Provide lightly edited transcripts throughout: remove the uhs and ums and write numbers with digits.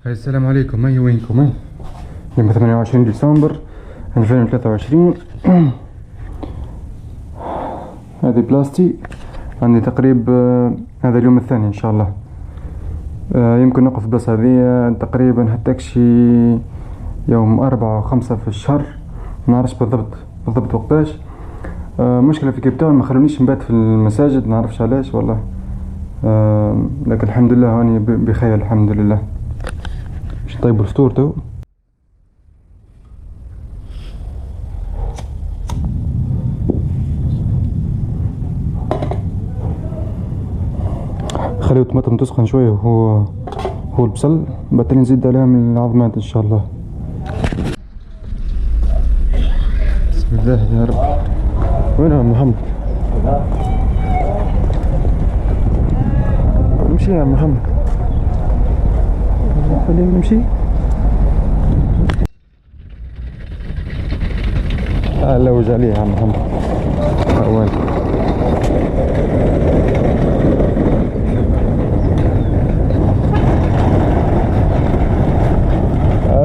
السلام عليكم. هاي وينكم؟ يوم 28 ديسمبر 2023. هذه بلاستي عندي تقريب هذا اليوم الثاني ان شاء الله. يمكن نقف بس هذه تقريبا هتكشي يوم 4 أو 5 في الشهر، ما نعرفش بالضبط وقتاش. مشكلة في كيبتاون ما خلونيش نبات في المساجد، ما نعرفش علاش والله. لكن الحمد لله هاني بخير الحمد لله. باش نطيب الفطور تو. خليو الطماطم تسخن شويه هو البصل، بعدين نزيد عليها من العظمات ان شاء الله. بسم الله يا رب. وين عم محمد؟ نمشي يا عم محمد، خلينا نمشي. لا وجع لي يا عم محمد. وين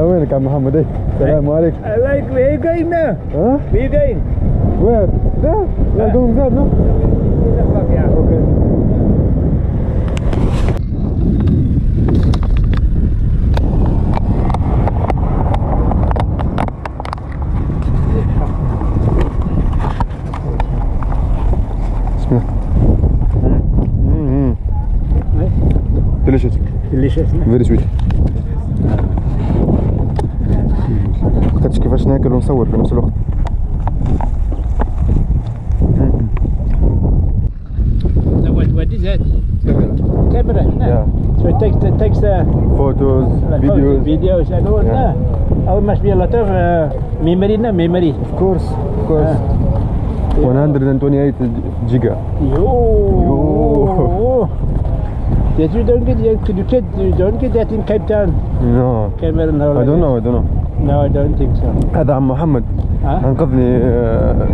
وينك يا عم محمد؟ ايه السلام عليكم. Like, where you going now? Huh? Where you going? Where? There? We're going there, no? Yeah. Okay. Delicious. Delicious. Very sweet. مقدرتش كيفاش ناكل ونصور في نفس الوقت. So what is that? Camera. No. Yeah. So it takes the Photos, videos. videos. And all. Yeah. No. Oh, it must be a lot of memory. No memory. Of course. 128 giga. Yo. That you don't get that in Cape Town. No. Camera. No. I don't know. No, I don't think so. هذا عم محمد ها؟ انقذني.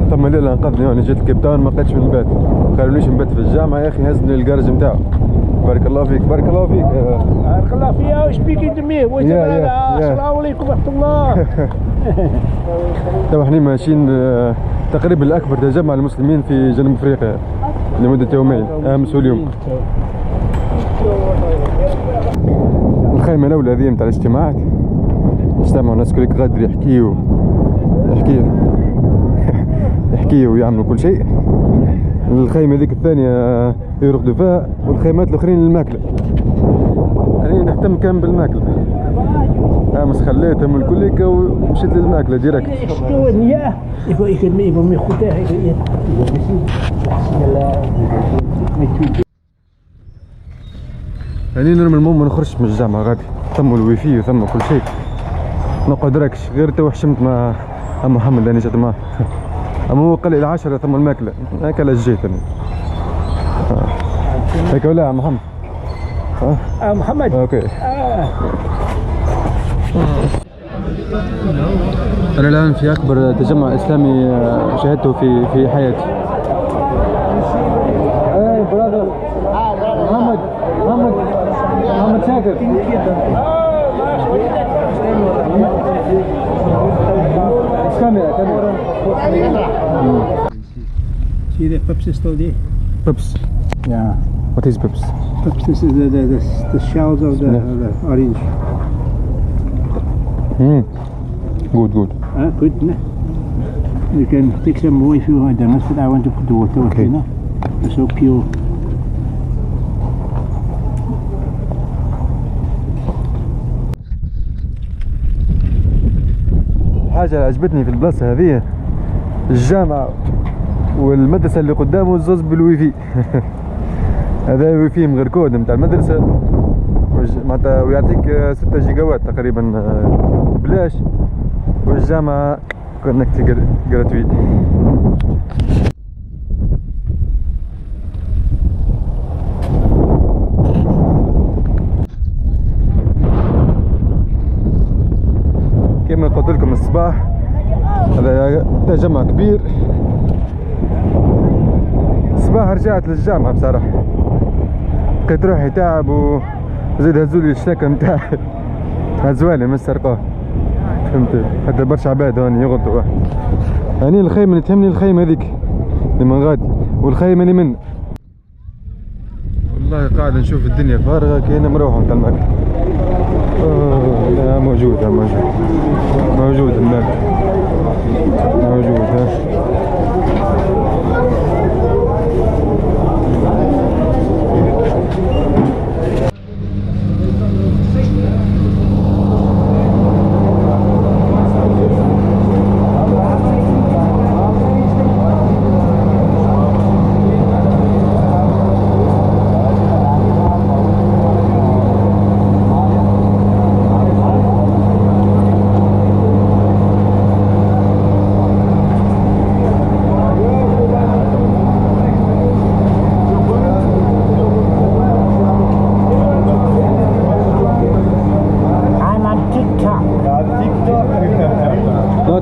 ثم ليلة انقذني. انا جيت كيب تاون ما لقيتش من البيت، خلونيش نبات في الجامعة يا اخي، هزني الجارج نتاعو. بارك الله فيك. بارك الله فيك. بارك الله فيها. speaking to me. السلام عليكم ورحمة الله. تو احنا ماشيين تقريبا الأكبر تجمع المسلمين في جنوب أفريقيا لمدة يومين، أمس واليوم. الخيمة الأولى هذه متاع الاجتماعات، يجتمعوا الناس كل غادر يحكيوا ويعملوا كل شيء. الخيمة ذيك الثانية يرقدوا فيها، والخيمات الأخرين للماكلة. أنا نهتم كان بالماكلة، أمس خليتهم الكل ومشيت للماكلة ديريكت. يعني نورمالمون ما نخرجش من الجامعة غادي، ثم الويفي وثم كل شيء، نقعد راكش. غير تو حشمت مع محمد لاني جات معاه. اما هو قال لي 10 ثم الماكلة، هكا جيت انا. هيك ولا يا محمد؟ محمد. اوكي. انا الان في اكبر تجمع اسلامي شاهدته في حياتي. اي برادر محمد شاكر. كاميرا. See the pips is still there? Pips. Yeah. What is pips? Pips, this is the shells of the orange. Good. Good, no? You can take some more if you want. But I want to put the water. Okay. No? It's so pure. حاجة عجبتني في البلاصة هذه، الجامعة والمدرسة اللي قدامه الزوز بالويفي. هذا الويفي من غير كود نتاع المدرسة معناتها، ويعطيك 6 جيجا وات تقريبا بلاش، والجامعة كونكت جراتويت. كما قلت لكم الصباح هذا تجمع كبير. الصباح رجعت للجامعة بصراحة، لقيت روحي تعب وزيد هزولي الشنكة نتاعي زوالي ما سرقوه، فهمت؟ حتى برشا عباد هون يغلطوا. يعني الخيمة اللي تهمني الخيمة هذيك اللي من غادي، والخيمة اللي من والله قاعد نشوف الدنيا فارغة كأنها مروحة متاع الماكل. لا موجود موجود الماكل موجود. ها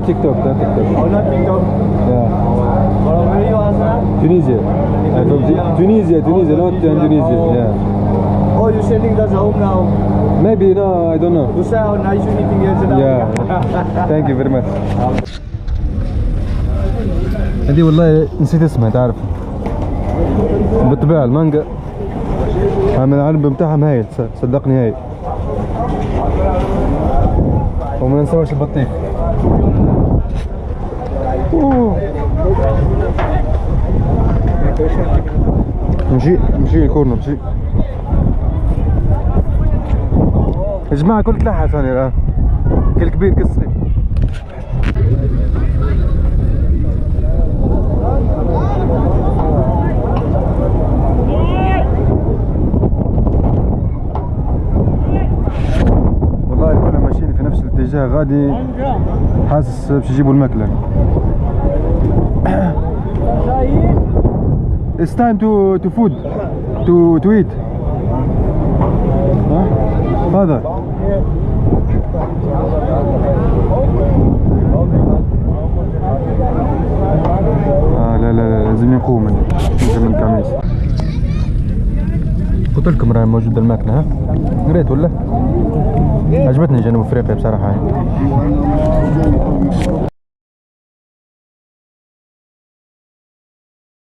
TikTok, not TikTok. Oh, not TikTok. Yeah. Where you are, sir? Tunisia. I'm from Tunisia, not Indonesia. Oh. Yeah. Oh, you're sending us home now. Maybe, no, I don't know. You say how nice you meeting here today. Yeah. Thank you very much. هذه والله نسيت اسمها تعرف. بالطبيعة المانجا عامل العلب بتاعهم هايل، صدقني هايل. وما ننساوش البطيخ. نمشي الكورنر نمشي يا جماعة. كل تلحى ثاني الآن، كل كبير كل صغير. والله الكل ماشيين في نفس الاتجاه، غادي حاسس باش يجيبوا الماكلة. It's time to food to eat. هذا لا لازم يقوم من القميص. قلت لكم راه موجودة الماكلة. ها قريت ولا عجبتني جنوب افريقيا بصراحة.